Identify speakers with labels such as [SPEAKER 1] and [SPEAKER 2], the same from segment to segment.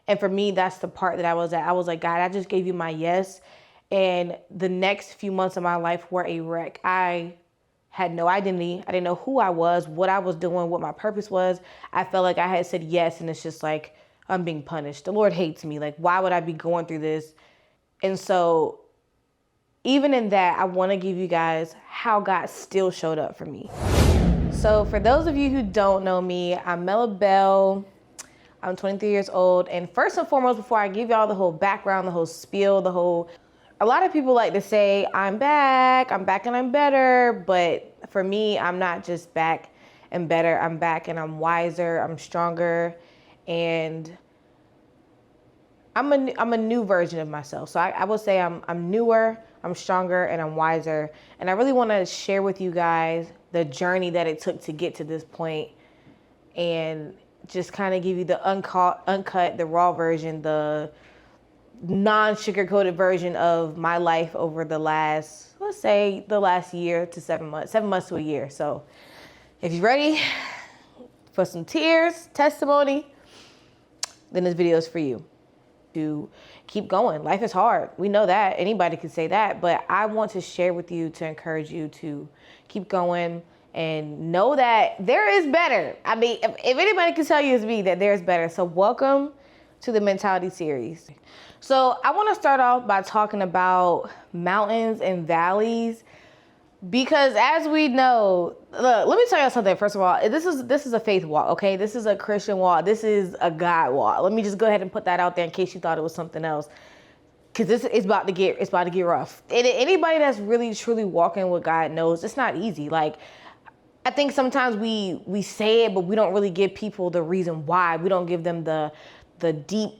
[SPEAKER 1] And for me, that's the part that I was at. I was like, God, I just gave you my yes. And the next few months of my life were a wreck. I had no identity. I didn't know who I was, what I was doing, what my purpose was. I felt like I had said yes, and it's just like, I'm being punished. The Lord hates me. Like, why would I be going through this? And so even in that, I want to give you guys how God still showed up for me. So for those of you who don't know me, I'm Mella Bell. I'm 23 years old. And first and foremost, before I give y'all the whole background, the whole spiel, a lot of people like to say, I'm back and I'm better. But for me, I'm not just back and better. I'm back and I'm wiser, I'm stronger, and I'm a new version of myself. So I will say I'm newer, I'm stronger, and I'm wiser. And I really want to share with you guys the journey that it took to get to this point, and just kind of give you the uncut, the raw version, the non-sugar-coated version of my life over the last, let's say, the last year to 7 months, 7 months to a year. So if you're ready for some tears, testimony, then this video is for you. To keep going. Life is hard. We know that. Anybody can say that. But I want to share with you to encourage you to keep going and know that there is better. I mean, if anybody can tell you it's me, that there's better. So welcome to the Mentality series. So I want to start off by talking about mountains and valleys, because as we know, look, let me tell you something. First of all, this is a faith walk, okay? This is a Christian walk. This is a God walk. Let me just go ahead and put that out there in case you thought it was something else, because it's about to get rough. And anybody that's really truly walking with God knows it's not easy. Like, I think sometimes we say it, but we don't really give people the reason why. We don't give them the deep,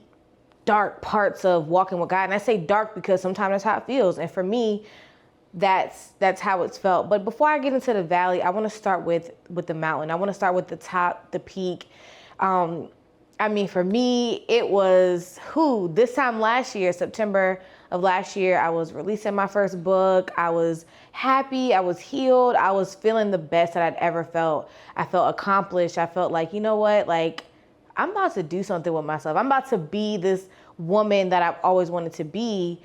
[SPEAKER 1] dark parts of walking with God. And I say dark because sometimes that's how it feels. And for me, that's how it's felt. But before I get into the valley, I want to start with the mountain. I want to start with the top, the peak. I mean, for me, it was this time last year, September of last year, I was releasing my first book. I was happy. I was healed. I was feeling the best that I'd ever felt. I felt accomplished. I felt like, you know what? Like, I'm about to do something with myself. I'm about to be this woman that I've always wanted to be.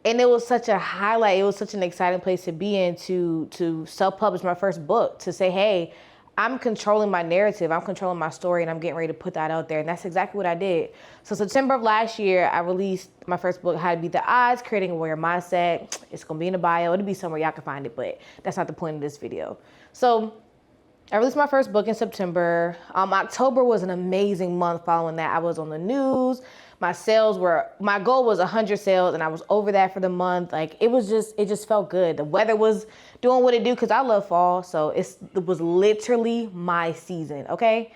[SPEAKER 1] And it was such a highlight. It was such an exciting place to be in, to self-publish my first book, to say, hey, I'm controlling my narrative. I'm controlling my story, and I'm getting ready to put that out there. And that's exactly what I did. So September of last year, I released my first book, How to Beat the Odds, Creating a Warrior Mindset. It's going to be in the bio. It'll be somewhere y'all can find it, but that's not the point of this video. So I released my first book in September. October was an amazing month following that. I was on the news. My goal was 100 sales, and I was over that for the month. Like, it just felt good. The weather was doing what it do, because I love fall. So it was literally my season, okay?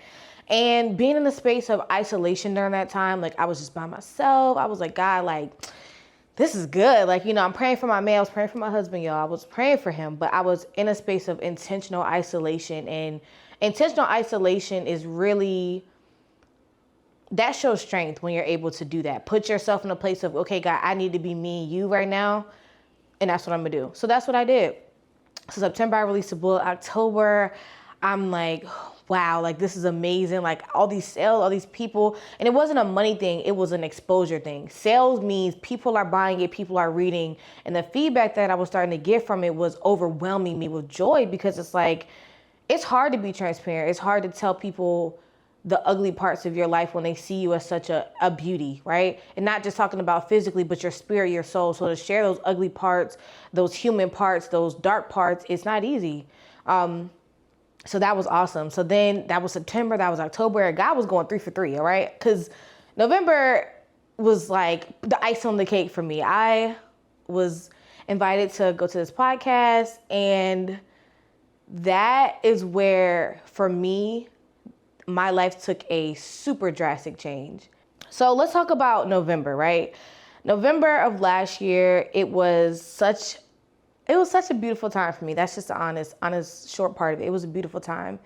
[SPEAKER 1] And being in the space of isolation during that time, like, I was just by myself. I was like, God, like, this is good. Like, I'm praying for my man. I was praying for my husband, y'all. I was praying for him, but I was in a space of intentional isolation. And intentional isolation is really, that shows strength when you're able to do that. Put yourself in a place of, okay, God, I need to be me and you right now. And that's what I'm going to do. So that's what I did. So September, I released a book. October, I'm like, wow, like, this is amazing. Like, all these sales, all these people. And it wasn't a money thing. It was an exposure thing. Sales means people are buying it. People are reading. And the feedback that I was starting to get from it was overwhelming me with joy, because it's like, it's hard to be transparent. It's hard to tell people the ugly parts of your life when they see you as such a beauty, right? And not just talking about physically, but your spirit, your soul. So to share those ugly parts, those human parts, those dark parts, it's not easy. So that was awesome. So then that was September, that was October. God was going 3 for 3, all right? Because November was like the icing on the cake for me. I was invited to go to this podcast, and that is where, for me, my life took a super drastic change. So let's talk about November, right? November of last year, it was such a beautiful time for me. That's just the honest short part of it. It was a beautiful time.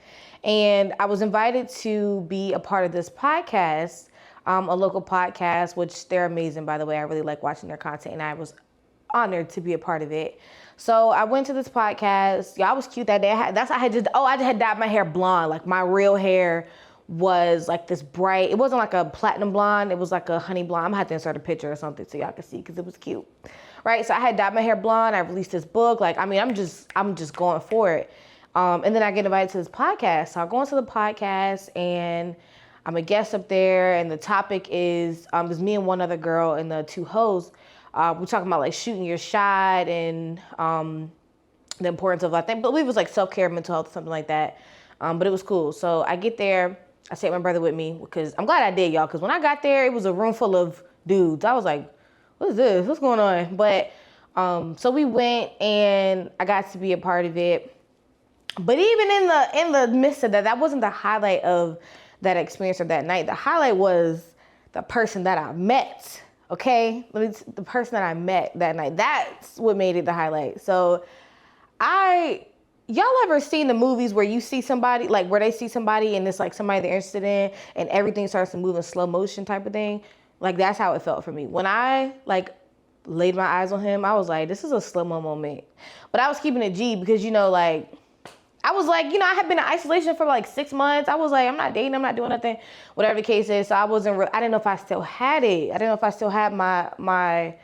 [SPEAKER 1] And I was invited to be a part of this podcast, a local podcast, which they're amazing, by the way. I really like watching their content, and I was honored to be a part of it. So I went to this podcast. Y'all was cute that day. I had dyed my hair blonde. Like, my real hair was like this bright, it wasn't like a platinum blonde, it was like a honey blonde. I'm gonna have to insert a picture or something so y'all can see because it was cute. Right, so I had dyed my hair blonde. I released this book. Like, I mean, I'm just going for it. And then I get invited to this podcast. So I go into the podcast and I'm a guest up there. And the topic is me and one other girl and the two hosts. We're talking about like shooting your shot and the importance of, I think, but we was like self-care, mental health, something like that. But it was cool. So I get there. I take my brother with me because I'm glad I did, y'all. Because when I got there, it was a room full of dudes. I was like, what is this? What's going on? But so we went and I got to be a part of it. But even in the midst of that, that wasn't the highlight of that experience of that night. The highlight was the person that I met. Okay, the person that I met that night. That's what made it the highlight. So y'all ever seen the movies where you see somebody, like where they see somebody and it's like somebody they're interested in and everything starts to move in slow motion type of thing? Like, that's how it felt for me. When I like laid my eyes on him, I was like, this is a slow-mo moment. But I was keeping it G because, like, I was like, I had been in isolation for like 6 months. I was like, I'm not dating, I'm not doing nothing, whatever the case is. So I didn't know if I still had it. I didn't know if I still had my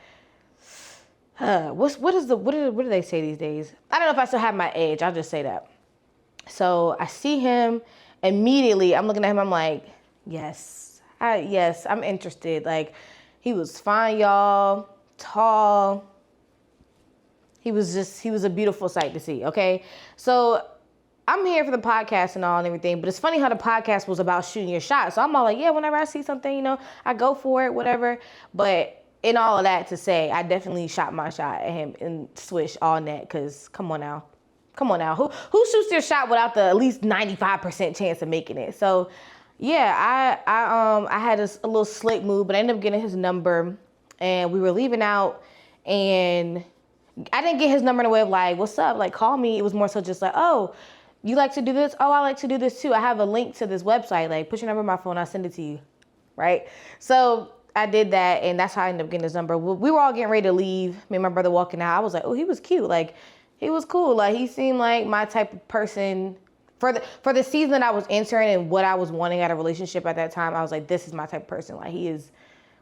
[SPEAKER 1] what do they say these days? I don't know if I still have my edge. I'll just say that. So I see him immediately. I'm looking at him. I'm like, yes, I'm interested. Like, he was fine, y'all, tall. He was a beautiful sight to see. Okay. So I'm here for the podcast and all and everything, but it's funny how the podcast was about shooting your shot. So I'm all like, yeah, whenever I see something, I go for it, whatever. But in all of that to say, I definitely shot my shot at him and swish all net because come on now. Who shoots their shot without the at least 95% chance of making it? So yeah, I had a little slick move, but I ended up getting his number and we were leaving out and I didn't get his number in a way of like, what's up? Like, call me. It was more so just like, oh, you like to do this? Oh, I like to do this too. I have a link to this website. Like, put your number in my phone. I'll send it to you. Right? So I did that, and that's how I ended up getting his number. We were all getting ready to leave. Me and my brother walking out. I was like, oh, he was cute. Like, he was cool. Like, he seemed like my type of person. For the season that I was entering and what I was wanting out of a relationship at that time, I was like, this is my type of person. Like, he is,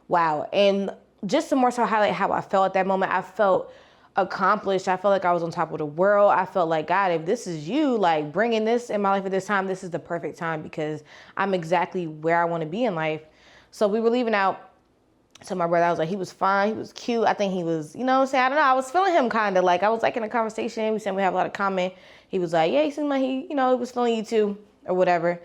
[SPEAKER 1] wow. And just to more so highlight how I felt at that moment, I felt accomplished. I felt like I was on top of the world. I felt like, God, if this is you, like, bringing this in my life at this time, this is the perfect time because I'm exactly where I want to be in life. So we were leaving out. So my brother, I was like, he was fine. He was cute. I think he was, I don't know. I was feeling him kind of like, I was like in a conversation. We said we have a lot of common. He was like, yeah, he seemed like he was feeling you too or whatever.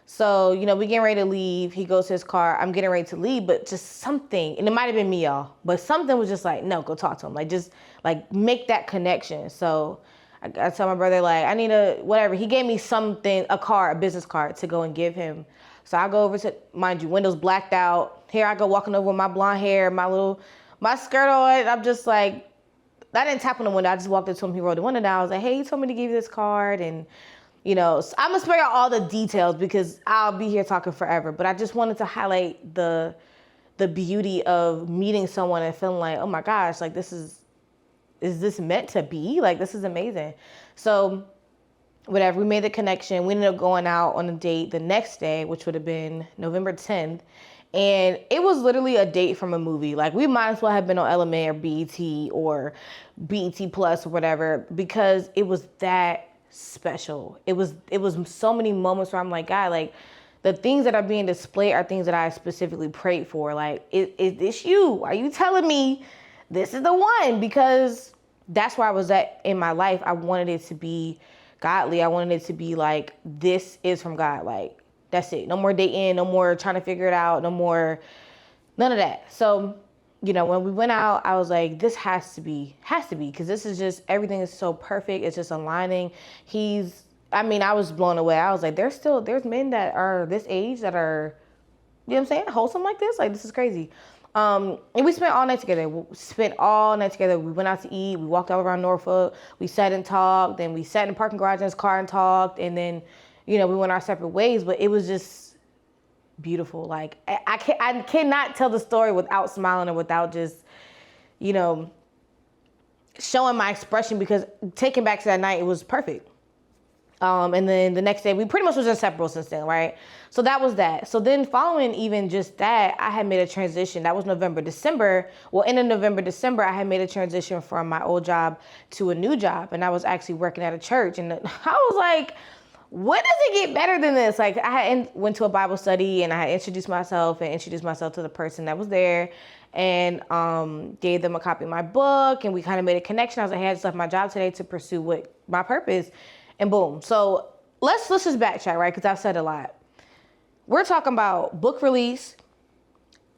[SPEAKER 1] So, we getting ready to leave. He goes to his car. I'm getting ready to leave, but just something, and it might've been me, y'all, but something was just like, no, go talk to him. Like, just like make that connection. So I tell my brother, like, I need whatever. He gave me something, a business card to go and give him. So I go over to, mind you, windows blacked out. Here I go walking over with my blonde hair, my skirt on. I'm just like, I didn't tap on the window. I just walked up to him. He rolled the window down. I was like, hey, he told me to give you this card. And, so I'm going to spare out all the details because I'll be here talking forever. But I just wanted to highlight the beauty of meeting someone and feeling like, oh my gosh, like is this meant to be? Like, this is amazing. So whatever, we made the connection. We ended up going out on a date the next day, which would have been November 10th. And it was literally a date from a movie. Like, we might as well have been on Element or BET or BET Plus or whatever, because it was that special. It was so many moments where I'm like, God, like, the things that are being displayed are things that I specifically prayed for. Like, is this you? Are you telling me this is the one? Because that's where I was at in my life. I wanted it to be godly. I wanted it to be like, this is from God. Like, that's it. No more dating, no more trying to figure it out, no more, none of that. So, when we went out, I was like, this has to be, because this is just, everything is so perfect. It's just aligning. I was blown away. I was like, there's men that are this age that are, I'm saying, wholesome like this. Like, this is crazy. And we spent all night together. We went out to eat. We walked all around Norfolk. We sat and talked. Then we sat in the parking garage in his car and talked. And then, we went our separate ways. But it was just beautiful. Like, I cannot tell the story without smiling or without just, showing my expression, because taking back to that night, it was perfect. And then the next day, we pretty much was inseparable since then, right? So that was that. So then following even just that, I had made a transition. That was November, December. Well, in the November, December, I had made a transition from my old job to a new job. And I was actually working at a church. And I was like, when does it get better than this? Like, I had went to a Bible study and I had introduced myself to the person that was there, and gave them a copy of my book, and we kind of made a connection. I was like, hey, I just left my job today to pursue what my purpose, and boom. So let's just backtrack, right? Because I've said a lot. We're talking about book release.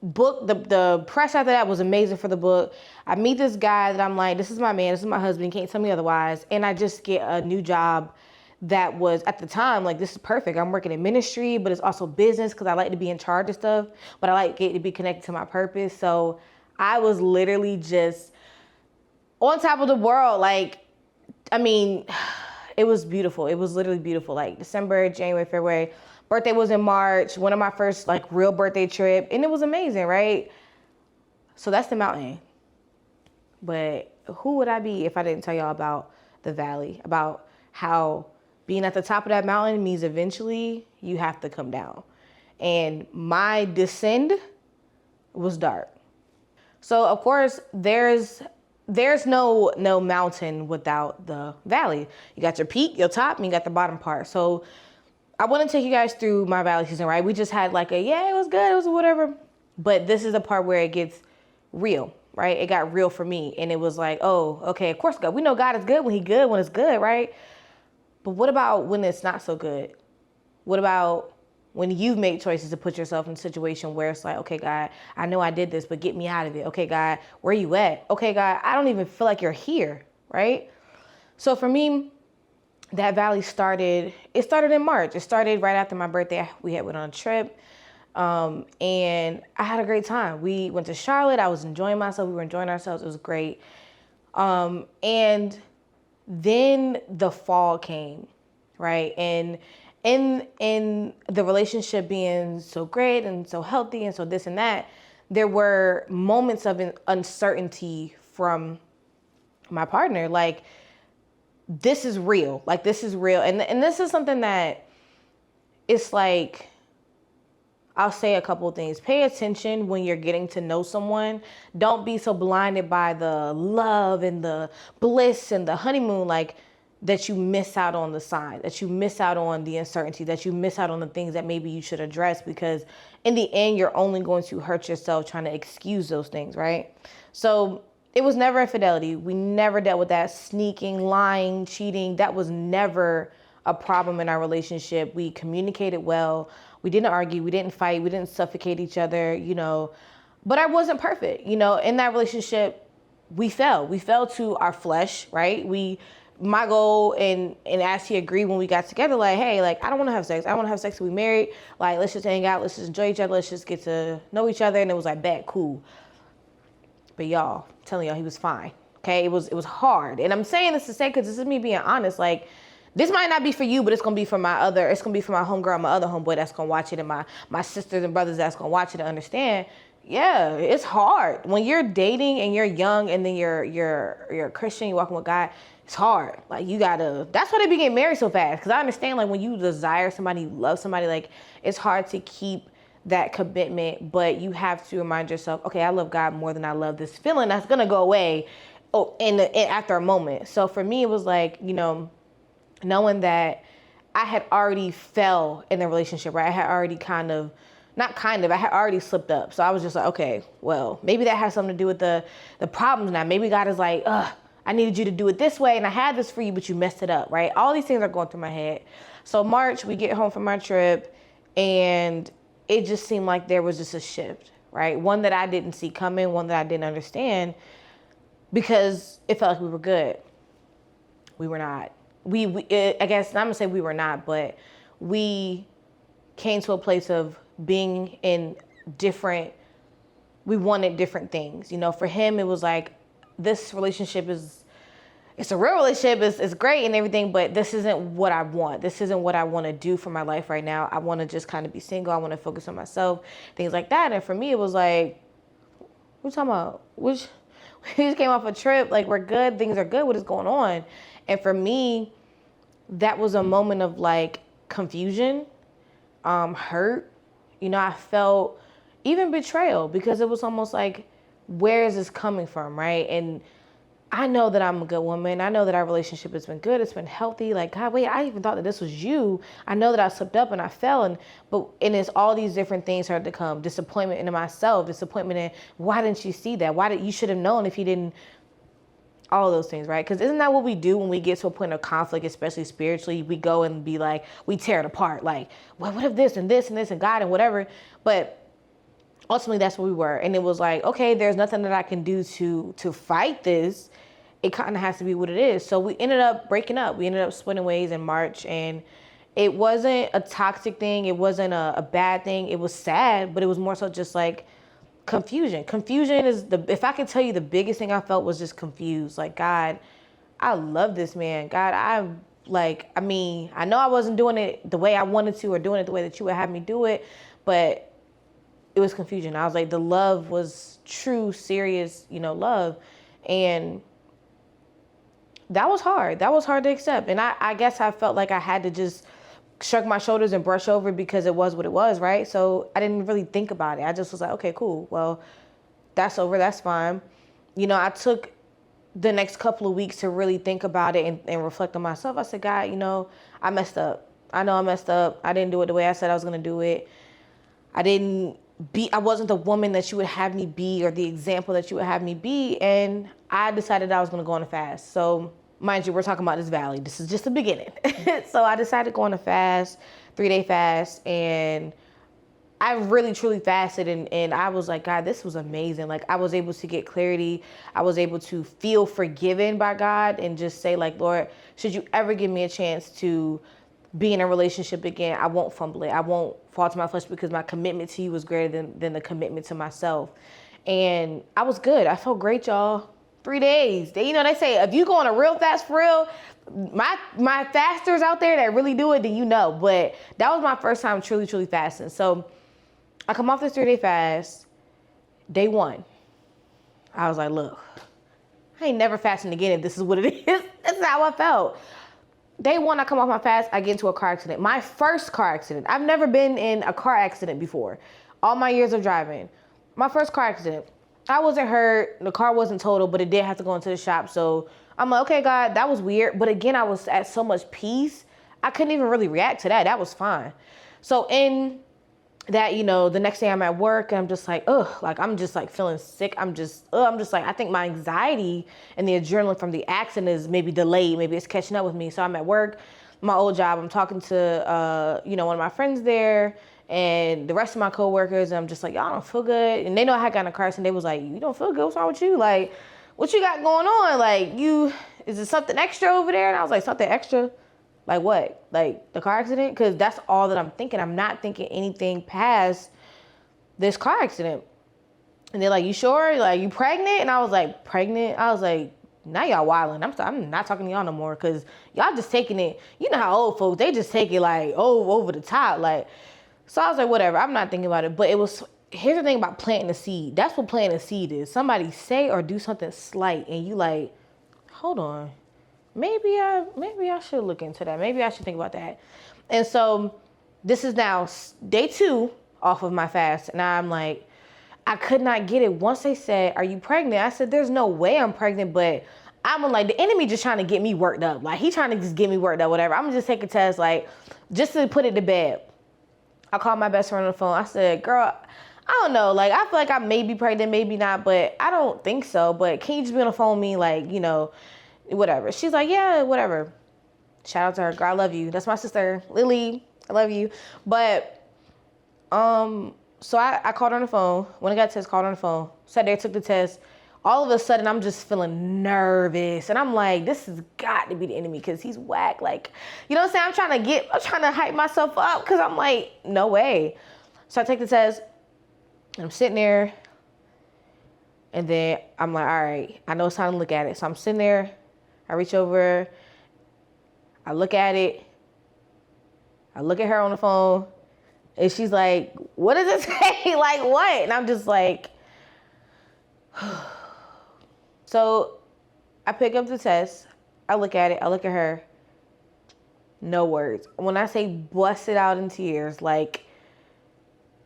[SPEAKER 1] The press after that was amazing for the book. I meet this guy that I'm like, this is my man, this is my husband, can't tell me otherwise. And I just get a new job that was, at the time, like, this is perfect. I'm working in ministry, but it's also business because I like to be in charge of stuff, but I like it to be connected to my purpose. So I was literally just on top of the world. Like, I mean, it was beautiful. It was literally beautiful. Like December, January, February. Birthday was in March, one of my first like real birthday trip, and it was amazing, right? So that's the mountain. But who would I be if I didn't tell y'all about the valley, about how being at the top of that mountain means eventually you have to come down. And my descend was dark. So of course there's no mountain without the valley. You got your peak, your top, and you got the bottom part. So I want to take you guys through my valley season, right? We just had like it was good, it was whatever. But this is the part where it gets real, right? It got real for me. And it was like, oh, okay, of course God. We know God is good when it's good, right? But what about when it's not so good? What about when you've made choices to put yourself in a situation where it's like, okay, God, I know I did this, but get me out of it. Okay, God, where you at? Okay, God, I don't even feel like you're here, right? So for me, that valley started in March. It started right after my birthday. We went on a trip, and I had a great time. We went to Charlotte. I was enjoying myself. We were enjoying ourselves. It was great. And then the fall came, right? And in the relationship being so great and so healthy and so this and that, there were moments of uncertainty from my partner. Like, this is real. Like, this is real. And this is something that it's like, I'll say a couple of things. Pay attention when you're getting to know someone. Don't be so blinded by the love and the bliss and the honeymoon, like, that you miss out on the sign, that you miss out on the uncertainty, that you miss out on the things that maybe you should address, because in the end, you're only going to hurt yourself trying to excuse those things, right? So it was never infidelity. We never dealt with that. Sneaking, lying, cheating. That was never a problem in our relationship. We communicated well. We didn't argue. We didn't fight. We didn't suffocate each other, but I wasn't perfect. In that relationship, we fell. We fell to our flesh, right? My goal, and as he agreed when we got together, like, hey, like, I don't want to have sex. I want to have sex till we married. Like, let's just hang out. Let's just enjoy each other. Let's just get to know each other. And it was like, bet, cool. But y'all, I'm telling y'all, he was fine. Okay, it was hard. And I'm saying this to say, because this is me being honest. Like, this might not be for you, but it's gonna be for my homegirl, my other homeboy that's gonna watch it, and my sisters and brothers that's gonna watch it and understand. Yeah, it's hard when you're dating and you're young, and then you're a Christian, you're walking with God. It's hard. Like, that's why they be getting married so fast. Because I understand, like, when you desire somebody, you love somebody, like, it's hard to keep that commitment, but you have to remind yourself, okay, I love God more than I love this feeling that's gonna go away after a moment. So for me, it was like, knowing that I had already fell in the relationship, right? I had already I had already slipped up. So I was just like, okay, well, maybe that has something to do with the problems now. Maybe God is like, I needed you to do it this way, and I had this for you, but you messed it up, right? All these things are going through my head. So March, we get home from our trip, and it just seemed like there was just a shift, right? One that I didn't see coming, one that I didn't understand, because it felt like we were good. We were not. I guess, not gonna say we were not, but we came to a place of being we wanted different things. For him, it was like, this relationship it's a real relationship. It's great and everything, but this isn't what I want. This isn't what I want to do for my life right now. I want to just kind of be single. I want to focus on myself, things like that. And for me, it was like, what are you talking about? We just came off a trip. Like, we're good. Things are good. What is going on? And for me, that was a moment of like confusion, hurt. I felt even betrayal, because it was almost like, where is this coming from, right? And I know that I'm a good woman. I know that our relationship has been good. It's been healthy. Like, God, wait, I even thought that this was you. I know that I slipped up and I fell. And it's all these different things started to come. Disappointment into myself, disappointment in, why didn't you see that? You should have known if you didn't, all of those things, right? Because isn't that what we do when we get to a point of conflict, especially spiritually? We go and be like, we tear it apart. Like, well, what if this and this and this and God and whatever? But ultimately, that's where we were. And it was like, okay, there's nothing that I can do to fight this. It kind of has to be what it is. So we ended up breaking up. We ended up splitting ways in March. And it wasn't a toxic thing. It wasn't a bad thing. It was sad, but it was more so just like confusion. Confusion is if I could tell you, the biggest thing I felt was just confused. Like, God, I love this man. God, I know I wasn't doing it the way I wanted to, or doing it the way that you would have me do it, but it was confusion. I was like, the love was true, serious, love. And that was hard. That was hard to accept. And I guess I felt like I had to just shrug my shoulders and brush over, because it was what it was, right? So I didn't really think about it. I just was like, okay, cool. Well, that's over. That's fine. I took the next couple of weeks to really think about it and reflect on myself. I said, God, I messed up. I know I messed up. I didn't do it the way I said I was going to do it. I wasn't the woman that you would have me be, or the example that you would have me be. And I decided I was going to go on a fast. So mind you, we're talking about this valley. This is just the beginning. So I decided to go on a fast, 3-day fast. And I really, truly fasted. And I was like, God, this was amazing. Like, I was able to get clarity. I was able to feel forgiven by God, and just say, like, Lord, should you ever give me a chance to be in a relationship again, I won't fumble it. I won't fall to my flesh, because my commitment to you was greater than the commitment to myself. And I was good. I felt great, y'all. 3 days. They say, if you go on a real fast for real, my fasters out there that really do it, then But that was my first time truly, truly fasting. So I come off this 3-day fast. Day 1, I was like, look, I ain't never fasting again if this is what it is. That's how I felt. Day 1, I come off my fast, I get into a car accident. My first car accident. I've never been in a car accident before. All my years of driving. My first car accident. I wasn't hurt. The car wasn't total, but it did have to go into the shop. So I'm like, okay, God, that was weird. But again, I was at so much peace, I couldn't even really react to that. That was fine. So in that, the next day I'm at work, and I'm just like, I'm just like feeling sick. I'm just like, I think my anxiety and the adrenaline from the accident is maybe delayed. Maybe it's catching up with me. So I'm at work, my old job. I'm talking to, one of my friends there, and the rest of my coworkers. And I'm just like, y'all don't feel good. And they know I had gotten a car accident. They was like, you don't feel good? What's wrong with you? Like, what you got going on? Like, is it something extra over there? And I was like, something extra? Like what? Like the car accident? Because that's all that I'm thinking. I'm not thinking anything past this car accident. And they're like, you sure? Like, you pregnant? And I was like, pregnant? I was like, now y'all wilding. I'm not talking to y'all no more, because y'all just taking it. You know how old folks, they just take it like, over the top. Like, so I was like, whatever. I'm not thinking about it. But here's the thing about planting a seed. That's what planting a seed is. Somebody say or do something slight, and you like, hold on. Maybe I should look into that. Maybe I should think about that. And so this is now day 2 off of my fast. And I'm like, I could not get it. Once they said, are you pregnant? I said, there's no way I'm pregnant, but I'm like, the enemy just trying to get me worked up. Like, he trying to just get me worked up, whatever. I'm gonna just take a test, like, just to put it to bed. I called my best friend on the phone. I said, girl, I don't know. Like, I feel like I may be pregnant, maybe not, but I don't think so. But can you just be on the phone with me? Like, whatever. She's like, yeah, whatever. Shout out to her. Girl, I love you. That's my sister, Lily. I love you. But, so I called her on the phone. When I got the test, called her on the phone. Sat there, took the test. All of a sudden, I'm just feeling nervous. And I'm like, this has got to be the enemy, because he's whack. Like, you know what I'm saying? I'm trying to hype myself up, because I'm like, no way. So I take the test, and I'm sitting there. And then I'm like, all right, I know it's time to look at it. So I'm sitting there. I reach over, I look at it, I look at her on the phone, and she's like, what does it say? Like, what? And I'm just like, so I pick up the test, I look at it, I look at her, No words. When I say busted out in tears, like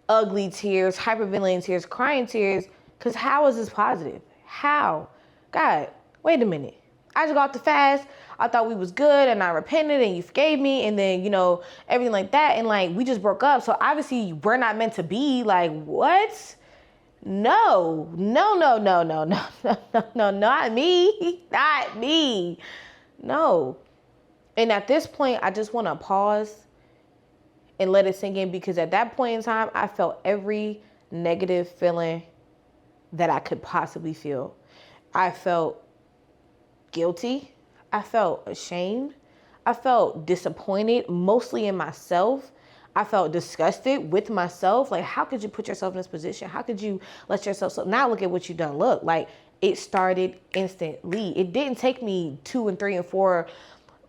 [SPEAKER 1] ugly tears, hyperventilating tears, crying tears, because how is this positive? How? God, wait a minute. I just got off the fast. I thought we was good and I repented and you forgave me and then, everything like that. And like, we just broke up. So obviously we're not meant to be. Like, what? No, no, no, no, no, no, no, no, no, not me. Not me. No. And at this point, I just want to pause and let it sink in, because at that point in time, I felt every negative feeling that I could possibly feel. I felt guilty. I felt ashamed. I felt disappointed, mostly in myself. I felt disgusted with myself. Like, how could you put yourself in this position? How could you let yourself, so now look at what you've done. Look, like, it started instantly. It didn't take me 2 and 3 and 4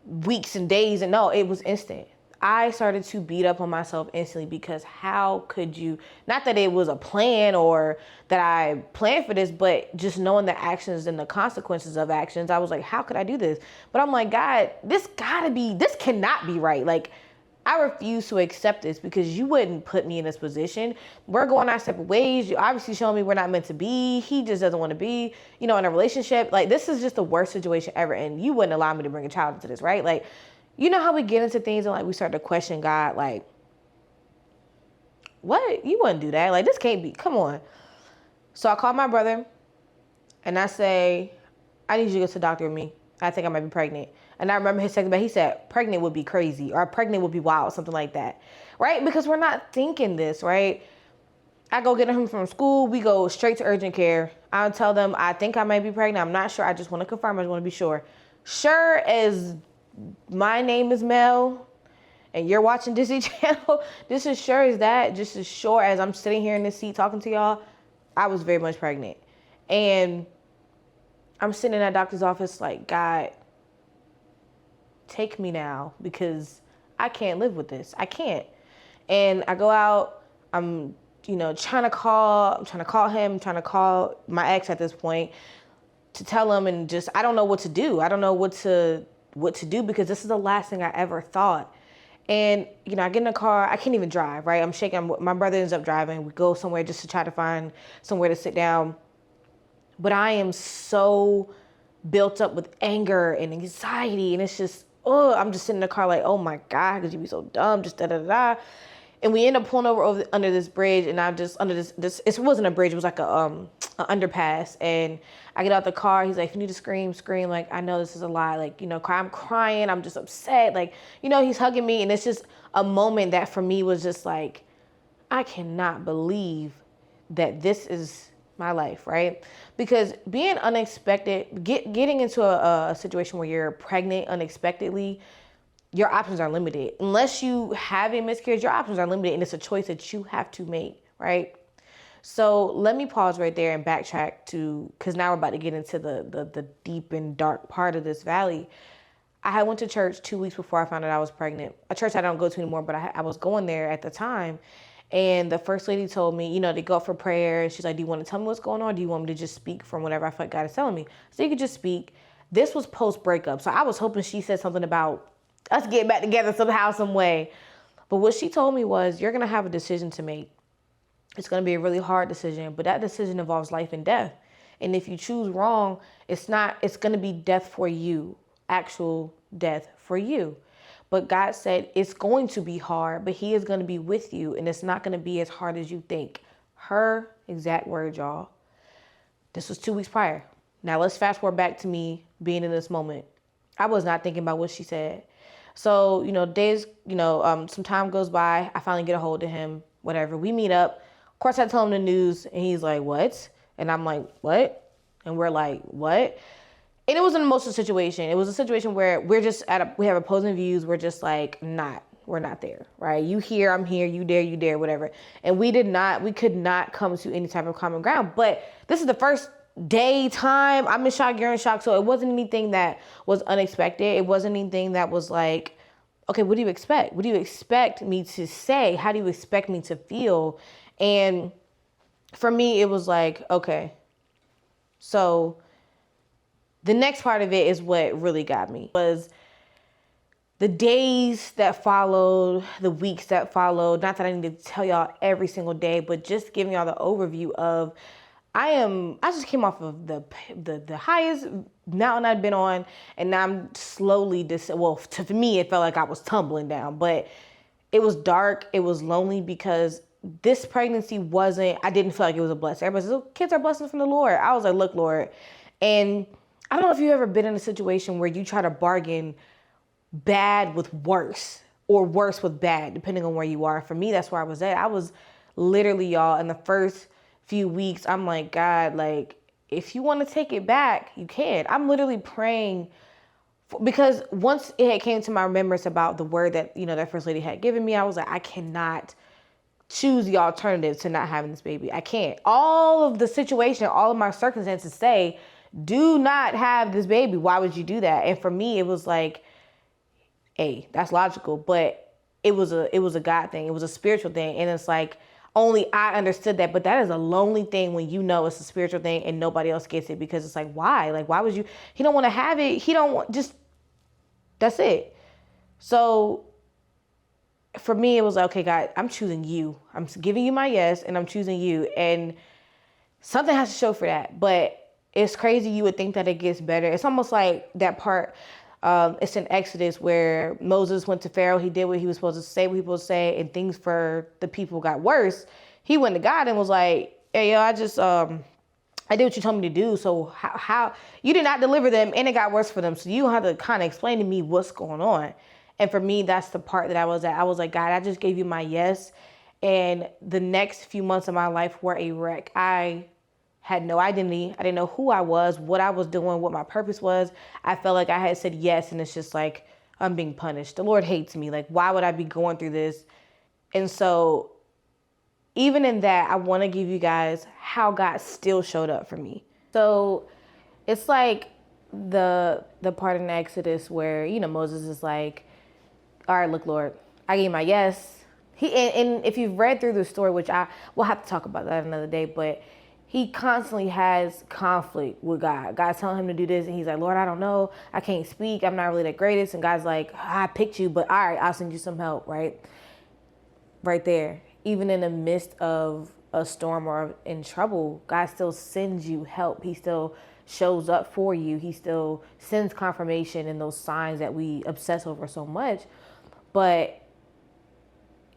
[SPEAKER 1] weeks and days. And no, it was instant. I started to beat up on myself instantly, because how could you, not that it was a plan or that I planned for this, but just knowing the actions and the consequences of actions, I was like, how could I do this? But I'm like, God, this cannot be right. Like, I refuse to accept this, because you wouldn't put me in this position. We're going our separate ways. You obviously showing me we're not meant to be. He just doesn't want to be, in a relationship. Like, this is just the worst situation ever. And you wouldn't allow me to bring a child into this, right? Like, you know how we get into things and like we start to question God, like, what? You wouldn't do that. Like, this can't be, come on. So I call my brother and I say, I need you to go to the doctor with me. I think I might be pregnant. And I remember his second back, he said, pregnant would be crazy, or pregnant would be wild, something like that. Right? Because we're not thinking this, right? I go get him from school. We go straight to urgent care. I'll tell them, I think I might be pregnant. I'm not sure. I just want to confirm. I just want to be sure. Sure as my name is Mel and you're watching Disney Channel, this is sure as that, just as sure as I'm sitting here in this seat talking to y'all, I was very much pregnant. And I'm sitting in that doctor's office like, God, take me now, because I can't live with this. I can't. And I go out, I'm, trying to call him, trying to call my ex at this point to tell him, and just, I don't know what to do. I don't know what to do, because this is the last thing I ever thought. And, I get in the car, I can't even drive, right? I'm shaking, my brother ends up driving. We go somewhere just to try to find somewhere to sit down. But I am so built up with anger and anxiety, and it's just, I'm just sitting in the car like, oh my God, how could you be so dumb? Just da-da-da-da. And we end up pulling over under this bridge, and I'm just under this, it wasn't a bridge, it was like a underpass. And I get out the car, he's like, if you need to scream. Like, I know this is a lie. Like, I'm crying, I'm just upset. Like, he's hugging me. And it's just a moment that for me was just like, I cannot believe that this is my life, right? Because being unexpected, getting into a situation where you're pregnant unexpectedly, your options are limited. Unless you have a miscarriage, your options are limited, and it's a choice that you have to make, right? So let me pause right there and backtrack to, because now we're about to get into the deep and dark part of this valley. I had went to church 2 weeks before I found out I was pregnant. A church I don't go to anymore, but I was going there at the time. And the first lady told me, they go up for prayer. And she's like, do you want to tell me what's going on? Or do you want me to just speak from whatever I feel like God is telling me? So you could just speak. This was post-breakup. So I was hoping she said something about us getting back together somehow, some way. But what she told me was, you're going to have a decision to make. It's going to be a really hard decision, but that decision involves life and death. And if you choose wrong, it's going to be death for you, actual death for you. But God said it's going to be hard, but he is going to be with you, and it's not going to be as hard as you think. Her exact words, y'all. This was 2 weeks prior. Now let's fast forward back to me being in this moment. I was not thinking about what she said. So, days, some time goes by. I finally get a hold of him, whatever. We meet up. Of course, I tell him the news, and he's like, what? And I'm like, what? And we're like, what? And it was an emotional situation. It was a situation where we have opposing views. We're just like, we're not there, right? You here, I'm here, you there, whatever. And we could not come to any type of common ground. But this is the first day, time. I'm in shock, you're in shock. So it wasn't anything that was unexpected. It wasn't anything that was like, okay, what do you expect? What do you expect me to say? How do you expect me to feel? And for me, it was like, okay, so the next part of it is what really got me. Was the days that followed, the weeks that followed, not that I need to tell y'all every single day, but just giving y'all the overview of I just came off of the highest mountain I'd been on, and now I'm slowly well, to me it felt like I was tumbling down, but it was dark, it was lonely because this pregnancy I didn't feel like it was a blessing. Everybody says, oh, kids are blessings from the Lord. I was like, look, Lord. And I don't know if you've ever been in a situation where you try to bargain bad with worse or worse with bad, depending on where you are. For me, that's where I was at. I was literally, y'all, in the first few weeks, I'm like, God, like, if you want to take it back, you can. I'm literally praying because once it had came to my remembrance about the word that, that first lady had given me, I was like, I cannot choose the alternative to not having this baby. I can't. All of the situation, all of my circumstances say, do not have this baby. Why would you do that? And for me, it was like, hey, that's logical, but it was a God thing. It was a spiritual thing. And it's like, only I understood that, but that is a lonely thing when you know it's a spiritual thing and nobody else gets it, because it's like, why? Like, why would you? He don't want to have it. He don't want, just, that's it. So for me, it was like, okay, God, I'm choosing you. I'm giving you my yes, and I'm choosing you. And something has to show for that. But it's crazy. You would think that it gets better. It's almost like that part. It's in Exodus where Moses went to Pharaoh. He did what he was supposed to say, what he was supposed to say, and things for the people got worse. He went to God and was like, hey, yo, I did what you told me to do. So how you did not deliver them, and it got worse for them. So you have to kind of explain to me what's going on. And for me, that's the part that I was at. I was like, God, I just gave you my yes. And the next few months of my life were a wreck. I had no identity. I didn't know who I was, what I was doing, what my purpose was. I felt like I had said yes, and it's just like, I'm being punished. The Lord hates me. Like, why would I be going through this? And so even in that, I want to give you guys how God still showed up for me. So it's like the part in Exodus where, Moses is like, all right, look, Lord, I gave my yes. And if you've read through the story, which we'll have to talk about that another day, but he constantly has conflict with God. God's telling him to do this, and he's like, Lord, I don't know. I can't speak. I'm not really the greatest. And God's like, I picked you, but all right, I'll send you some help, right? Right there. Even in the midst of a storm or in trouble, God still sends you help. He still shows up for you. He still sends confirmation and those signs that we obsess over so much. But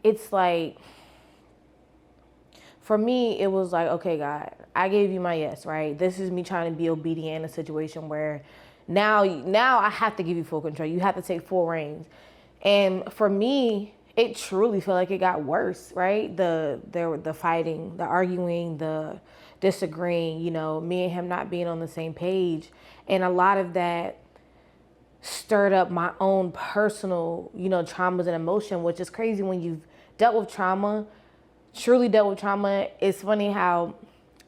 [SPEAKER 1] it's like, for me, it was like, okay, God, I gave you my yes, right? This is me trying to be obedient in a situation where now I have to give you full control. You have to take full reins. And for me, it truly felt like it got worse, right? The fighting, the arguing, the disagreeing, me and him not being on the same page. And a lot of that stirred up my own personal, traumas and emotion, which is crazy when you've dealt with trauma, truly dealt with trauma. It's funny how,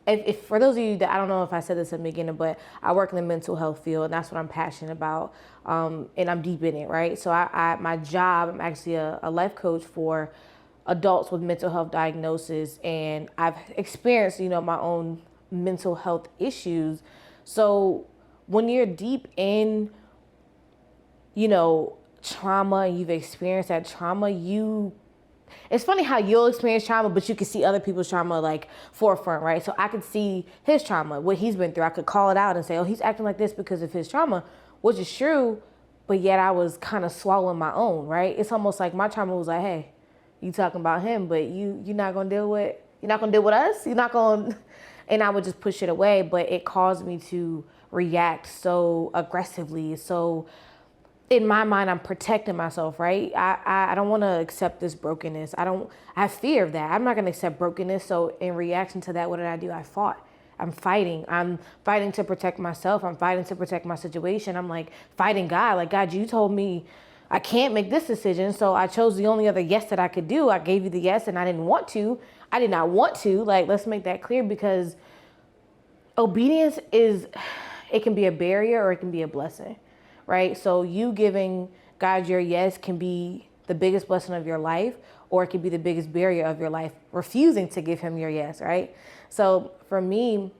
[SPEAKER 1] if for those of you that, I don't know if I said this in the beginning, but I work in the mental health field, and that's what I'm passionate about. And I'm deep in it, right? So my job, I'm actually a life coach for adults with mental health diagnosis, and I've experienced, my own mental health issues. So when you're deep in, trauma, and you've experienced that trauma, it's funny how you'll experience trauma, but you can see other people's trauma like forefront, right? So I could see his trauma, what he's been through. I could call it out and say, oh, he's acting like this because of his trauma, which is true, but yet I was kind of swallowing my own, right? It's almost like my trauma was like, hey, you talking about him, but you're not gonna deal with us? You're not gonna, and I would just push it away, but it caused me to react so aggressively, so in my mind, I'm protecting myself, right? I don't want to accept this brokenness. I have fear of that. I'm not going to accept brokenness. So in reaction to that, what did I do? I fought. I'm fighting to protect myself. I'm fighting to protect my situation. I'm like fighting God. Like, God, you told me I can't make this decision. So I chose the only other yes that I could do. I gave you the yes, and I didn't want to. I did not want to. Like, let's make that clear, because obedience it can be a barrier or it can be a blessing. Right? So you giving God your yes can be the biggest blessing of your life, or it can be the biggest barrier of your life, refusing to give him your yes, right? So for me,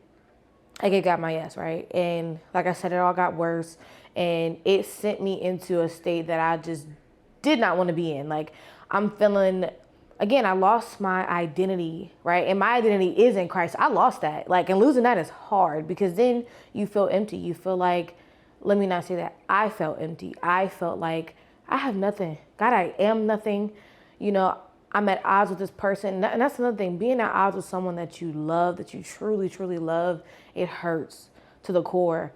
[SPEAKER 1] I gave God my yes, right? And like I said, it all got worse, and it sent me into a state that I just did not want to be in. Like, I'm feeling, again, I lost my identity, right? And my identity is in Christ. I lost that. Like, and losing that is hard because then you feel empty. You feel like, let me not say that. I felt empty. I felt like I have nothing. God, I am nothing. You know, I'm at odds with this person. And that's another thing. Being at odds with someone that you love, that you truly, truly love, it hurts to the core.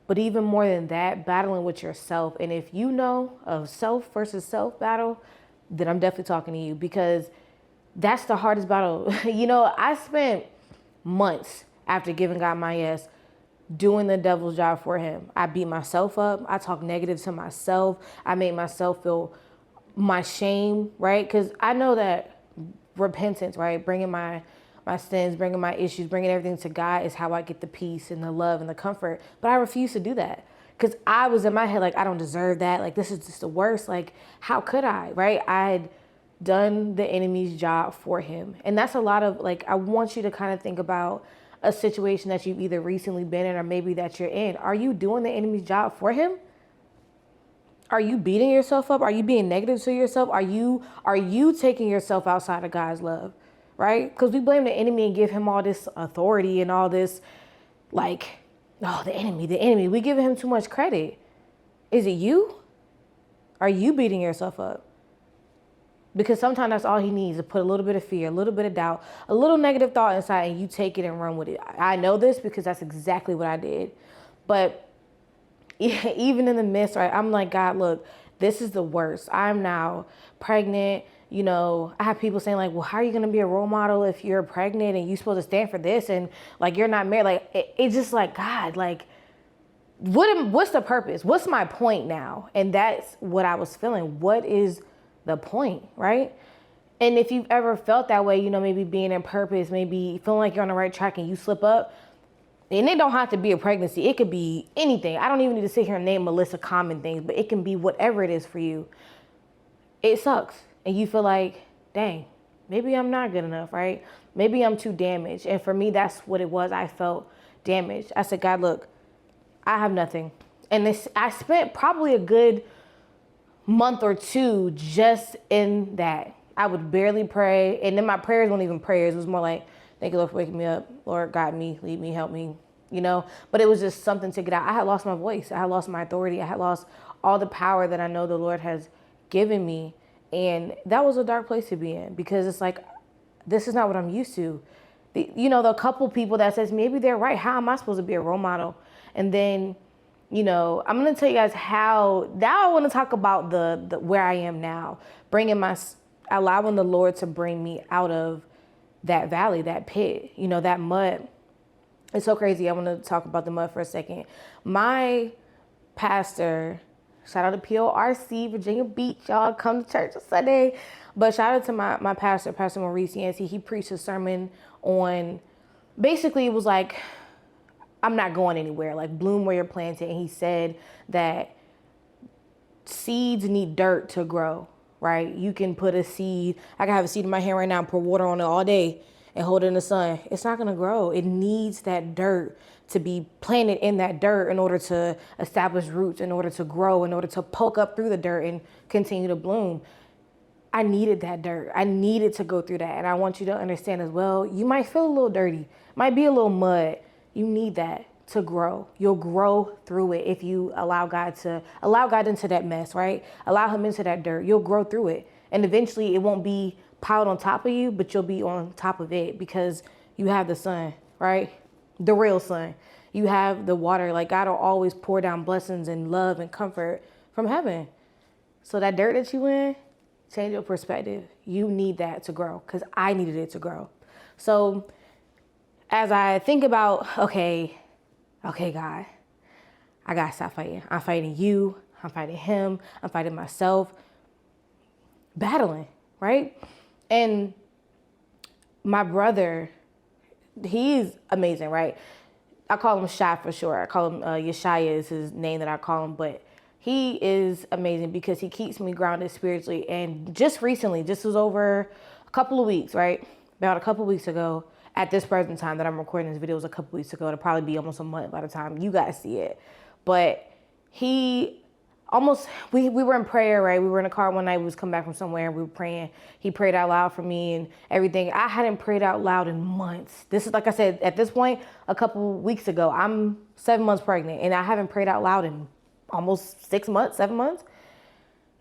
[SPEAKER 1] But even more than that, battling with yourself. And if you know of self versus self battle, then I'm definitely talking to you, because that's the hardest battle. You know, I spent months after giving God my yes doing the devil's job for him. I beat myself up. I talked negative to myself. I made myself feel my shame, right? Because I know that repentance, right? Bringing my sins, bringing my issues, bringing everything to God is how I get the peace and the love and the comfort. But I refuse to do that because I was in my head like, I don't deserve that. Like, this is just the worst. Like, how could I, right? I had done the enemy's job for him. And that's a lot of, like, I want you to kind of think about a situation that you've either recently been in or maybe that you're in. Are you doing the enemy's job for him? Are you beating yourself up? Are you being negative to yourself? Are you taking yourself outside of God's love? Right? Because we blame the enemy and give him all this authority and all this, like, oh, the enemy. We give him too much credit. Is it you? Are you beating yourself up? Because sometimes that's all he needs, to put a little bit of fear, a little bit of doubt, a little negative thought inside, and you take it and run with it. I know this because that's exactly what I did. But even in the midst, right, I'm like, God, look, this is the worst. I'm now pregnant. You know, I have people saying like, well, how are you going to be a role model if you're pregnant and you're supposed to stand for this and like you're not married? Like, it's just like, God, like, what's the purpose? What's my point now? And that's what I was feeling. What is the point, right? And if you've ever felt that way, you know, maybe being in purpose, maybe feeling like you're on the right track and you slip up, and it don't have to be a pregnancy. It could be anything. I don't even need to sit here and name a list of common things, but it can be whatever it is for you. It sucks. And you feel like, dang, maybe I'm not good enough, right? Maybe I'm too damaged. And for me, that's what it was. I felt damaged. I said, God, look, I have nothing. And I spent probably a good month or two just in that. I would barely pray. And then my prayers weren't even prayers. It was more like, thank you, Lord, for waking me up. Lord, guide me, lead me, help me, you know. But it was just something to get out. I had lost my voice. I had lost my authority. I had lost all the power that I know the Lord has given me. And that was a dark place to be in, because it's like, this is not what I'm used to. You know, the couple people that says, maybe they're right. How am I supposed to be a role model? And then, you know, I'm going to tell you guys how, now I want to talk about the where I am now, allowing the Lord to bring me out of that valley, that pit, you know, that mud. It's so crazy. I want to talk about the mud for a second. My pastor, shout out to PORC, Virginia Beach, y'all come to church on Sunday. But shout out to my pastor, Pastor Maurice Yancey. He preached a sermon on, basically it was like, I'm not going anywhere, like bloom where you're planted. And he said that seeds need dirt to grow, right? You can put a seed, I can have a seed in my hand right now and pour water on it all day and hold it in the sun. It's not gonna grow. It needs that dirt to be planted in that dirt in order to establish roots, in order to grow, in order to poke up through the dirt and continue to bloom. I needed that dirt. I needed to go through that. And I want you to understand as well, you might feel a little dirty, might be a little mud. You need that to grow. You'll grow through it if you allow God into that mess, right? Allow him into that dirt. You'll grow through it. And eventually it won't be piled on top of you, but you'll be on top of it because you have the sun, right? The real sun. You have the water. Like, God will always pour down blessings and love and comfort from heaven. So that dirt that you in, change your perspective. You need that to grow, because I needed it to grow. So as I think about, okay, God, I gotta stop fighting. I'm fighting you. I'm fighting him. I'm fighting myself. Battling, right? And my brother, he's amazing, right? I call him Shy for short. I call him Yeshaya is his name that I call him, but he is amazing because he keeps me grounded spiritually. And just recently, this was over a couple of weeks, right? About a couple of weeks ago, at this present time that I'm recording this video, was a couple weeks ago. It'll probably be almost a month by the time you guys see it. But he almost, we were in prayer, right? We were in a car one night. We was coming back from somewhere and we were praying. He prayed out loud for me and everything. I hadn't prayed out loud in months. This is, like I said, at this point, a couple weeks ago, I'm 7 months pregnant and I haven't prayed out loud in almost 6 months, 7 months.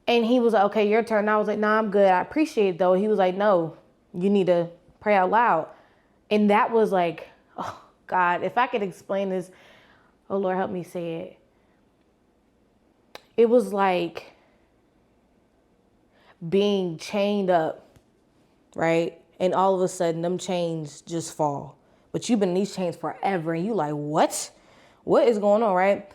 [SPEAKER 1] And he was like, okay, your turn. And I was like, nah, I'm good. I appreciate it though. He was like, no, you need to pray out loud. And that was like, oh God, if I could explain this, oh Lord, help me say it. It was like being chained up, right? And all of a sudden them chains just fall. But you've been in these chains forever and you like, what? What is going on, right?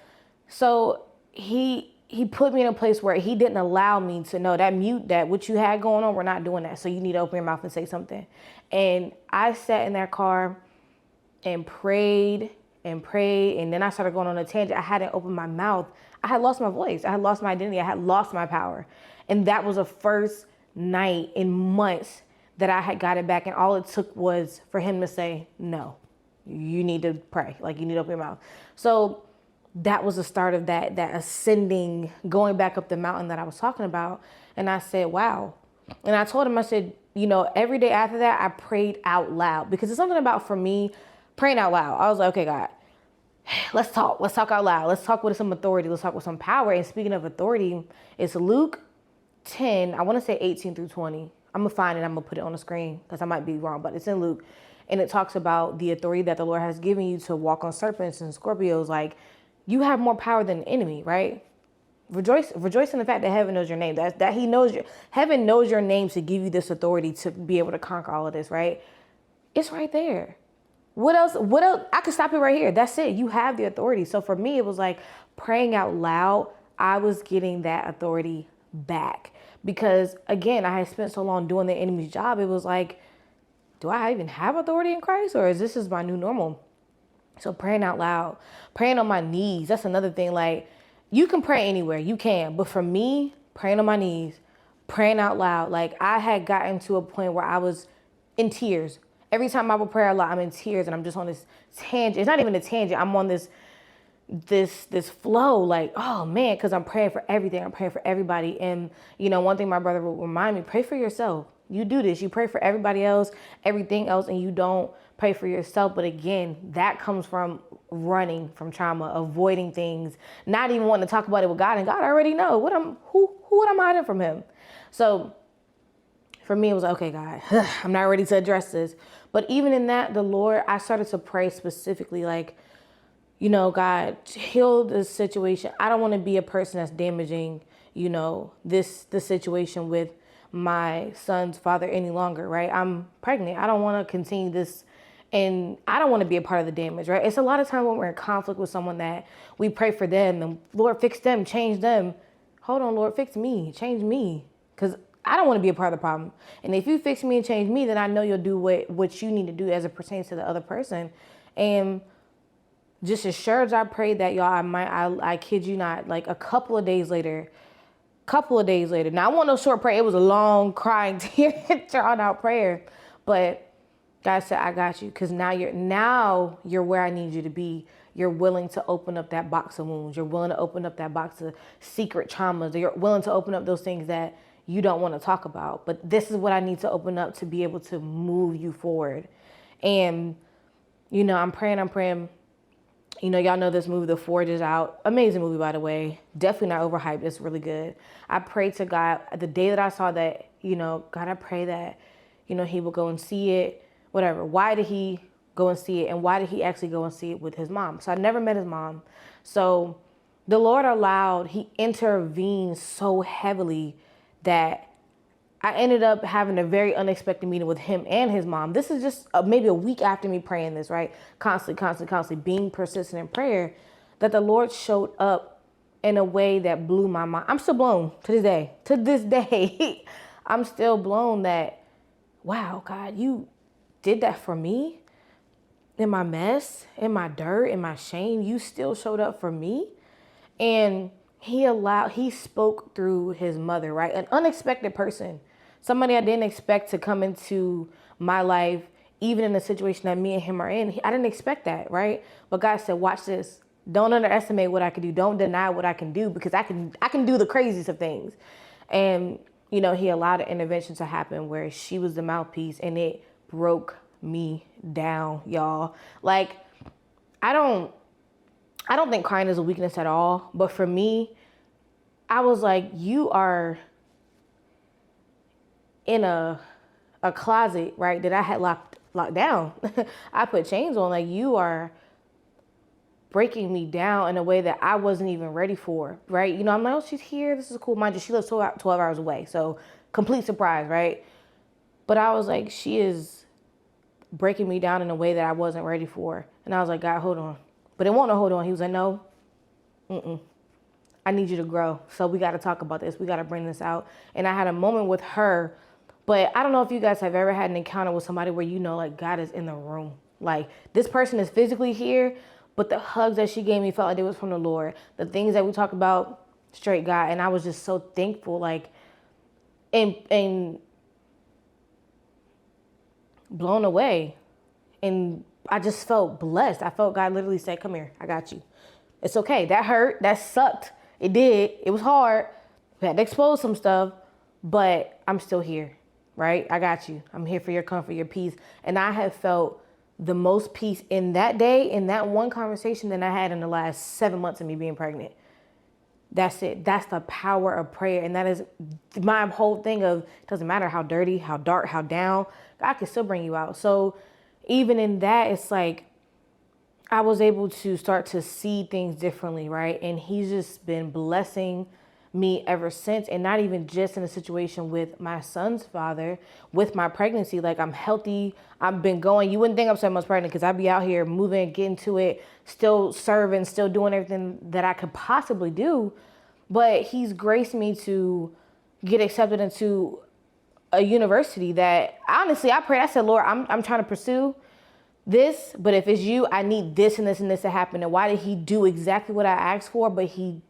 [SPEAKER 1] So he put me in a place where he didn't allow me to know that mute, that what you had going on, we're not doing that. So you need to open your mouth and say something. And I sat in that car and prayed and prayed. And then I started going on a tangent. I hadn't opened my mouth. I had lost my voice. I had lost my identity. I had lost my power. And that was the first night in months that I had got it back. And all it took was for him to say, no, you need to pray. Like, you need to open your mouth. So that was the start of that ascending, going back up the mountain that I was talking about. And I said, wow. And I told him, I said, you know, every day after that, I prayed out loud because it's something about, for me, praying out loud. I was like, okay, God, let's talk. Let's talk out loud. Let's talk with some authority. Let's talk with some power. And speaking of authority, it's Luke 10, I want to say 18 through 20. I'm going to find it. I'm going to put it on the screen because I might be wrong, but it's in Luke. And it talks about the authority that the Lord has given you to walk on serpents and scorpions. Like, you have more power than the enemy, right? Rejoice in the fact that heaven knows your name. That he knows heaven knows your name to give you this authority to be able to conquer all of this, right? It's right there. What else? I could stop it right here. That's it. You have the authority. So for me, it was like praying out loud. I was getting that authority back because, again, I had spent so long doing the enemy's job. It was like, do I even have authority in Christ, or is this is my new normal? So praying out loud, praying on my knees. That's another thing. Like, you can pray anywhere, you can. But for me, praying on my knees, praying out loud. Like, I had gotten to a point where I was in tears. Every time I would pray out loud, I'm in tears and I'm just on this tangent. It's not even a tangent. I'm on this flow, like, oh man, because I'm praying for everything. I'm praying for everybody. And, you know, one thing my brother would remind me, pray for yourself. You do this. You pray for everybody else, everything else, and you don't pray for yourself. But again, that comes from running from trauma, avoiding things, not even wanting to talk about it with God. And God already know who am I hiding from him? So for me, it was, okay, God, I'm not ready to address this. But even in that, the Lord, I started to pray specifically, like, you know, God, heal this situation. I don't want to be a person that's damaging, you know, the situation with my son's father any longer, right? I'm pregnant. I don't want to continue this, and I don't want to be a part of the damage, right? It's a lot of times when we're in conflict with someone that we pray for them and Lord, fix them, change them. Hold on, Lord, fix me, change me, because I don't want to be a part of the problem. And if you fix me and change me, then I know you'll do what you need to do as it pertains to the other person. And just as sure as I prayed that, y'all, I kid you not, like a couple of days later. Now, I want no short prayer. It was a long, crying, drawn out prayer. But God said, I got you. Because now you're where I need you to be. You're willing to open up that box of wounds. You're willing to open up that box of secret traumas. You're willing to open up those things that you don't want to talk about. But this is what I need to open up to be able to move you forward. And, you know, I'm praying. You know, y'all know this movie, The Forge, is out. Amazing movie, by the way. Definitely not overhyped. It's really good. I prayed to God the day that I saw that, you know, God, I pray that, you know, he will go and see it, whatever. Why did he go and see it? And why did he actually go and see it with his mom? So I never met his mom. So the Lord allowed, he intervened so heavily that I ended up having a very unexpected meeting with him and his mom. This is just maybe a week after me praying this, right? Constantly being persistent in prayer, that the Lord showed up in a way that blew my mind. I'm still blown to this day. To this day, I'm still blown that, wow, God, you did that for me in my mess, in my dirt, in my shame. You still showed up for me. And he spoke through his mother, right? An unexpected person. Somebody I didn't expect to come into my life, even in the situation that me and him are in. I didn't expect that, right? But God said, watch this. Don't underestimate what I can do. Don't deny what I can do, because I can do the craziest of things. And, he allowed an intervention to happen where she was the mouthpiece, and it broke me down, y'all. Like, I don't think crying is a weakness at all. But for me, I was like, you are in a closet, right, that I had locked down. I put chains on. Like, you are breaking me down in a way that I wasn't even ready for, right? I'm like, oh, she's here. This is cool. Mind you, she lives 12 hours away. So complete surprise, right? But I was like, she is breaking me down in a way that I wasn't ready for. And I was like, God, hold on. But it won't no hold on. He was like, no, I need you to grow. So we got to talk about this. We got to bring this out. And I had a moment with her. But I don't know if you guys have ever had an encounter with somebody where like God is in the room. Like, this person is physically here, but the hugs that she gave me felt like it was from the Lord. The things that we talk about, straight God. And I was just so thankful, like, and blown away. And I just felt blessed. I felt God literally say, come here, I got you. It's okay. That hurt. That sucked. It did. It was hard. We had to expose some stuff, but I'm still here, right? I got you. I'm here for your comfort, your peace. And I have felt the most peace in that day, in that one conversation, than I had in the last 7 months of me being pregnant. That's it. That's the power of prayer. And that is my whole thing of, it doesn't matter how dirty, how dark, how down, God can still bring you out. So even in that, it's like, I was able to start to see things differently, right? And he's just been blessing me ever since. And not even just in a situation with my son's father, with my pregnancy. Like, I'm healthy. I've been going. You wouldn't think I'm so much pregnant, because I'd be out here moving, getting to it, still serving, still doing everything that I could possibly do. But he's graced me to get accepted into a university that, honestly, I prayed. I said, Lord, I'm trying to pursue this, but if it's you, I need this and this and this to happen. And why did he do exactly what I asked for? But he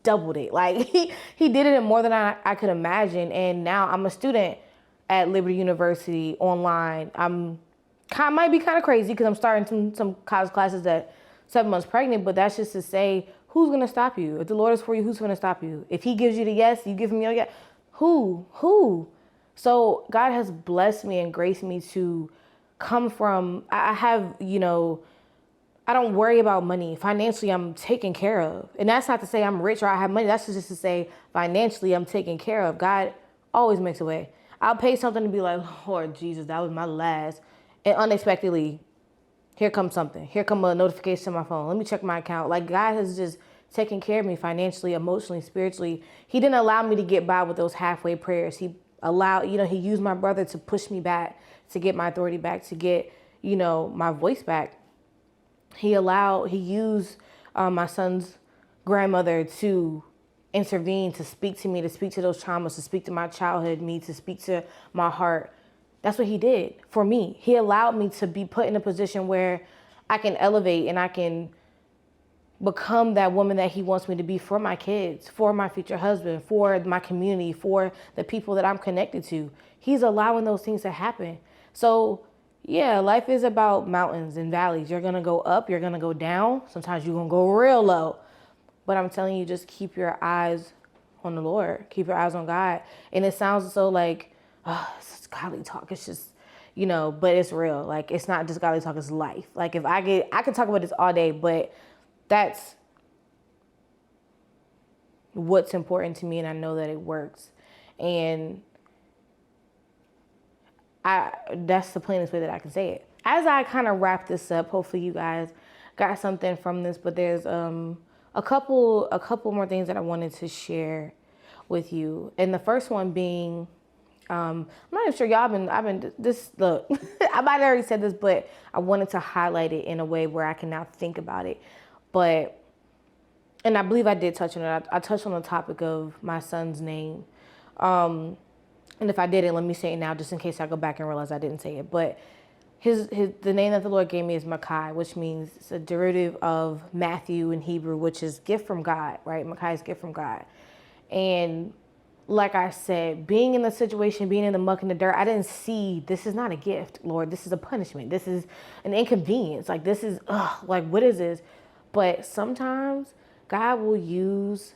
[SPEAKER 1] doubled it. Like, he did it in more than I could imagine. And now I'm a student at Liberty University online. Might be kind of crazy because I'm starting some college classes at 7 months pregnant, but that's just to say, who's going to stop you? If the Lord is for you, who's going to stop you? If he gives you the yes, you give him your yes. Who? So God has blessed me and graced me to come from, I have, I don't worry about money. Financially, I'm taken care of. And that's not to say I'm rich or I have money. That's just to say financially, I'm taken care of. God always makes a way. I'll pay something to be like, Lord Jesus, that was my last. And unexpectedly, here comes something. Here come a notification on my phone. Let me check my account. Like, God has just taken care of me financially, emotionally, spiritually. He didn't allow me to get by with those halfway prayers. He allowed, he used my brother to push me back, to get my authority back, to get, my voice back. He used my son's grandmother to intervene, to speak to me, to speak to those traumas, to speak to my childhood me, to speak to my heart. That's what he did for me. He allowed me to be put in a position where I can elevate and I can become that woman that he wants me to be for my kids, for my future husband, for my community, for the people that I'm connected to. He's allowing those things to happen. So yeah, life is about mountains and valleys. You're going to go up, you're going to go down. Sometimes you're going to go real low. But I'm telling you, just keep your eyes on the Lord. Keep your eyes on God. And it sounds so like, it's godly talk. It's just, but it's real. Like, it's not just godly talk, it's life. Like, I could talk about this all day, but that's what's important to me. And I know that it works. And that's the plainest way that I can say it. As I kind of wrap this up, hopefully you guys got something from this, but there's a couple more things that I wanted to share with you. And the first one being, I'm not even sure I've been this, look, I might have already said this, but I wanted to highlight it in a way where I can now think about it. And I believe I did touch on it. I touched on the topic of my son's name. And if I didn't, let me say it now, just in case I go back and realize I didn't say it. But the name that the Lord gave me is Makai, which means it's a derivative of Matthew in Hebrew, which is gift from God, right? Makai is gift from God. And like I said, being in the situation, being in the muck and the dirt, I didn't see, this is not a gift, Lord. This is a punishment. This is an inconvenience. Like, this is, like, what is this? But sometimes God will use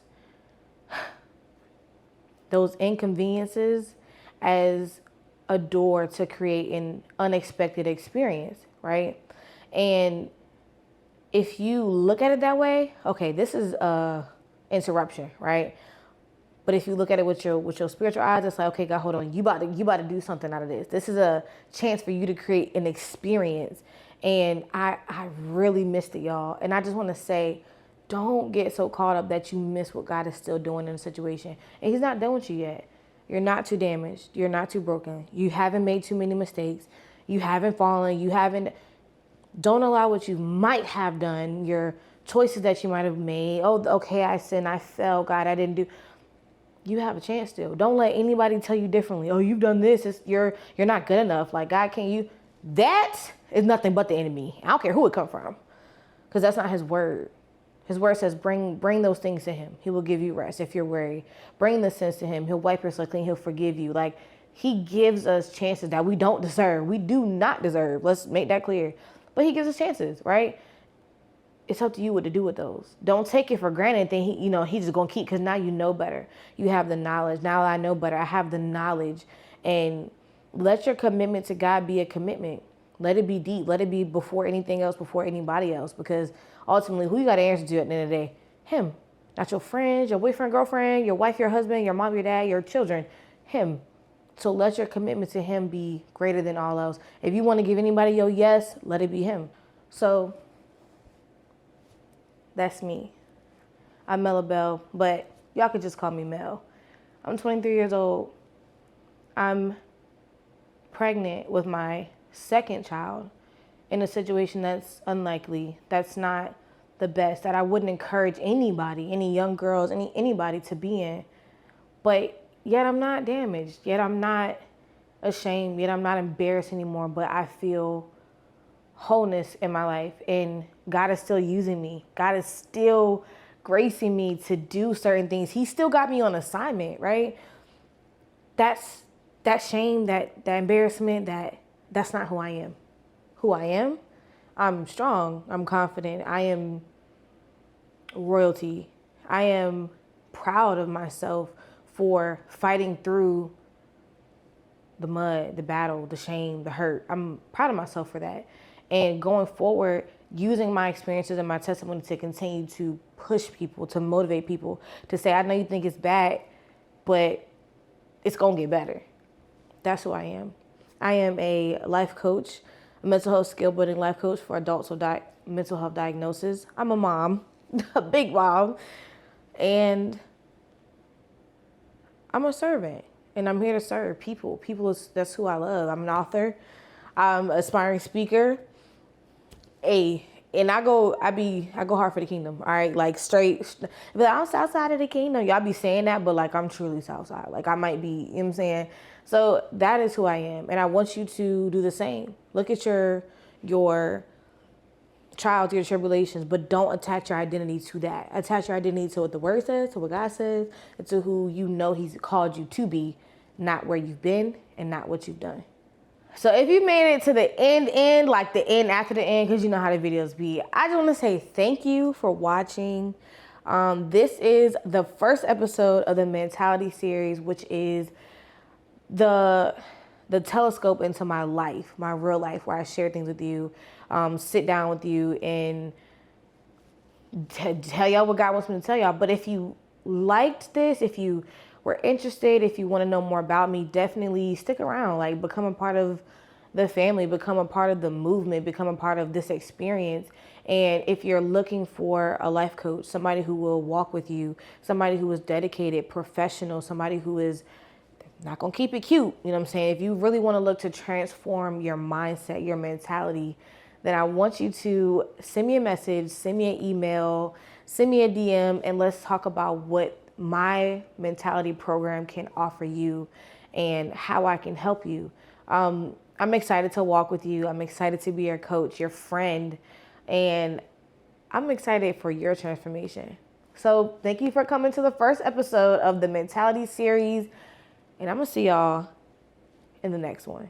[SPEAKER 1] those inconveniences as a door to create an unexpected experience, right? And if you look at it that way, okay, this is a interruption, right? But if you look at it with your spiritual eyes, it's like, okay, God, hold on, you about to do something out of this. This is a chance for you to create an experience. And I really missed it, y'all. And I just want to say, don't get so caught up that you miss what God is still doing in the situation. And He's not done with you yet. You're not too damaged. You're not too broken. You haven't made too many mistakes. You haven't fallen. Don't allow what you might have done, your choices that you might have made. Oh, okay, I sinned, I fell, God, I didn't do. You have a chance still. Don't let anybody tell you differently. Oh, you've done this. You're not good enough. Like, God, can you? That is nothing but the enemy. I don't care who it come from, because that's not His word. His word says, bring those things to Him. He will give you rest if you're weary. Bring the sins to Him. He'll wipe your slate clean. He'll forgive you. Like, He gives us chances that we don't deserve. We do not deserve. Let's make that clear. But He gives us chances, right? It's up to you what to do with those. Don't take it for granted. Then He's just gonna keep, because now you know better. You have the knowledge. Now I know better. I have the knowledge. And let your commitment to God be a commitment. Let it be deep. Let it be before anything else, before anybody else. Because ultimately, who you got to answer to at the end of the day? Him. Not your friends, your boyfriend, girlfriend, your wife, your husband, your mom, your dad, your children. Him. So let your commitment to Him be greater than all else. If you want to give anybody your yes, let it be Him. So that's me. I'm Mella Bell, but y'all could just call me Mel. I'm 23 years old. I'm pregnant with my second child in a situation that's unlikely, that's not the best, that I wouldn't encourage anybody, any young girls, anybody to be in. But yet I'm not damaged, yet I'm not ashamed, yet I'm not embarrassed anymore, but I feel wholeness in my life, and God is still using me. God is still gracing me to do certain things. He still got me on assignment, right? That shame, that embarrassment, that's not who I am. Who I am, I'm strong, I'm confident, I am royalty. I am proud of myself for fighting through the mud, the battle, the shame, the hurt. I'm proud of myself for that. And going forward, using my experiences and my testimony to continue to push people, to motivate people, to say, I know you think it's bad, but it's going to get better. That's who I am. I am a life coach, a mental health skill building life coach for adults with mental health diagnosis. I'm a mom, a big mom, and I'm a servant, and I'm here to serve people. That's who I love. I'm an author. I'm an aspiring speaker. And I go hard for the kingdom. All right, like straight. But I'm south side of the kingdom. Y'all be saying that, but like I'm truly south side. Like I might be, you know what I'm saying? So that is who I am, and I want you to do the same. Look at your trials, your tribulations, but don't attach your identity to that. Attach your identity to what the word says, to what God says, and to who you know He's called you to be, not where you've been and not what you've done. So if you made it to the end, like the end after the end, because you know how the videos be, I just want to say thank you for watching. This is the first episode of the Mentality series, which is the telescope into my life, my real life, where I share things with you, sit down with you and tell y'all what God wants me to tell y'all. But if you liked this, if you were interested, if you want to know more about me, definitely stick around, like become a part of the family, become a part of the movement, become a part of this experience. And if you're looking for a life coach, somebody who will walk with you, somebody who is dedicated, professional, somebody who is not going to keep it cute, you know what I'm saying? If you really want to look to transform your mindset, your mentality, then I want you to send me a message, send me an email, send me a DM, and let's talk about what my mentality program can offer you and how I can help you. I'm excited to walk with you. I'm excited to be your coach, your friend, and I'm excited for your transformation. So thank you for coming to the first episode of the Mentality series, and I'm gonna see y'all in the next one.